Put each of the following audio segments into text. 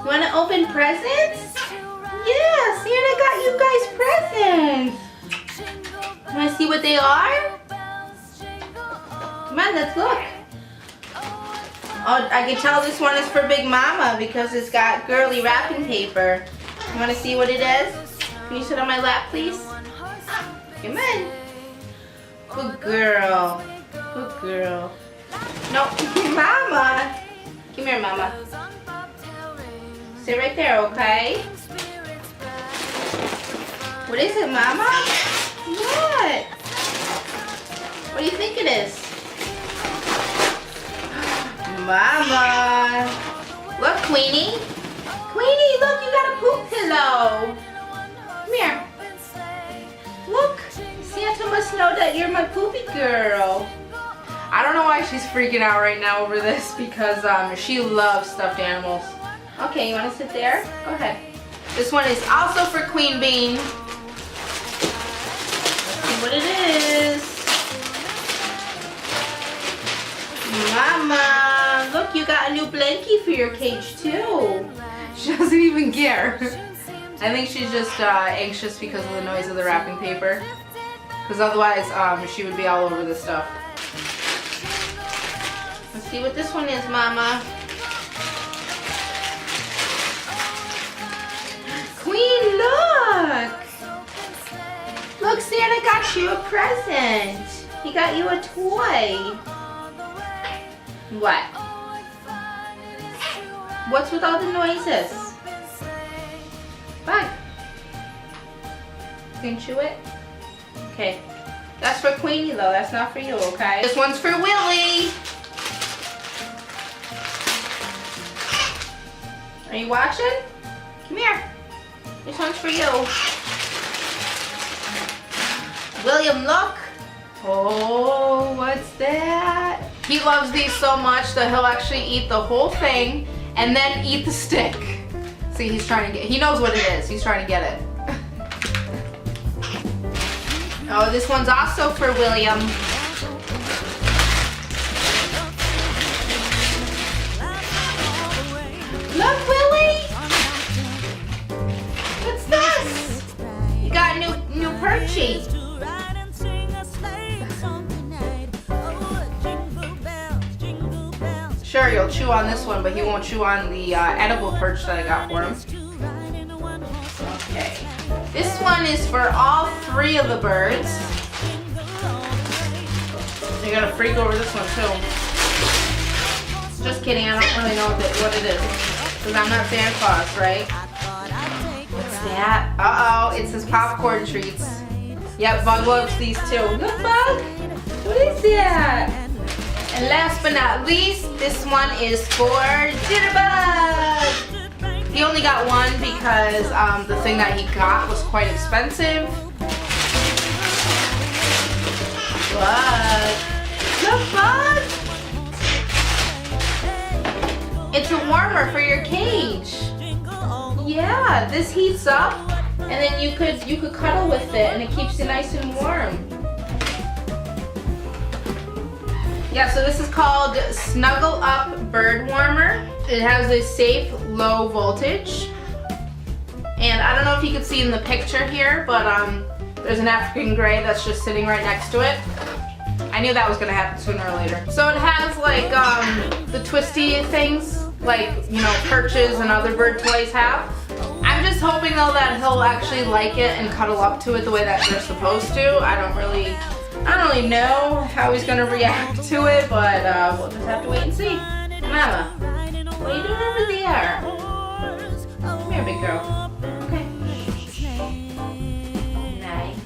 You want to open presents? Yeah, Santa got you guys presents. You want to see what they are? Come on, let's look. Oh, I can tell this one is for Big Mama because it's got girly wrapping paper. You want to see what it is? Can you sit on my lap, please? Come on. Good girl. Good girl. No, Mama. Come here, Mama. Sit right there, okay? What is it, Mama? What? What do you think it is? Mama. Look, Queenie. Queenie, look, you got a poop pillow. Come here. Look, Santa must know that you're my poopy girl. I don't know why she's freaking out right now over this because she loves stuffed animals. Okay, you want to sit there? Go ahead. This one is also for Queen Bean. Let's see what it is. Mama, look, you got a new blankie for your cage too. She doesn't even care. I think she's just anxious because of the noise of the wrapping paper. Because otherwise, she would be all over this stuff. Let's see what this one is, Mama. Queen, look! Look, Santa got you a present. He got you a toy. What? What's with all the noises? Bye. You can chew it? Okay. That's for Queenie though, that's not for you, okay? This one's for Willie. Are you watching? Come here. This one's for you. William, look. Oh, what's that? He loves these so much that he'll actually eat the whole thing and then eat the stick. See, he's trying to get, he knows what it is. He's trying to get it. Oh, this one's also for William. Look, Willie! What's this? You got a new Perchie. Sure, you'll chew on this one, but he won't chew on the edible perch that I got for him. Okay. This one is for all three of the birds. You're gonna freak over this one too. Just kidding, I don't really know what it is. Because I'm not Santa Claus, right? What's that? Uh-oh, it's his popcorn treats. Yep, Bug loves these too. Look, Bug! What is that? And last but not least, this one is for Jitterbug! He only got one because the thing that he got was quite expensive. Bug! Look, Bug! It's a warmer for your cage. Yeah, this heats up, and then you could cuddle with it, and it keeps you nice and warm. Yeah, so this is called Snuggle Up Bird Warmer. It has a safe low voltage. And I don't know if you can see in the picture here, but there's an African gray that's just sitting right next to it. I knew that was gonna happen sooner or later. So it has like the twisty things, like, you know, perches and other bird toys have. I'm just hoping though that he'll actually like it and cuddle up to it the way that they're supposed to. I don't really know how he's gonna react to it, but we'll just have to wait and see. Mama, what are you doing over there? Come here, big girl. Okay. Nice.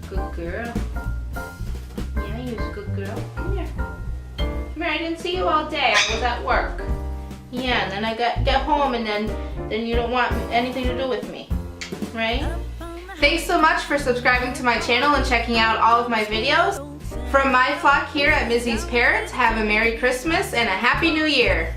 Good girl. Yeah, you're a good girl. Come here. Come here, I didn't see you all day. I was at work. Yeah, and then I get home and then you don't want anything to do with me, right? Thanks so much for subscribing to my channel and checking out all of my videos. From my flock here at Mizzy's Parrots, have a Merry Christmas and a Happy New Year.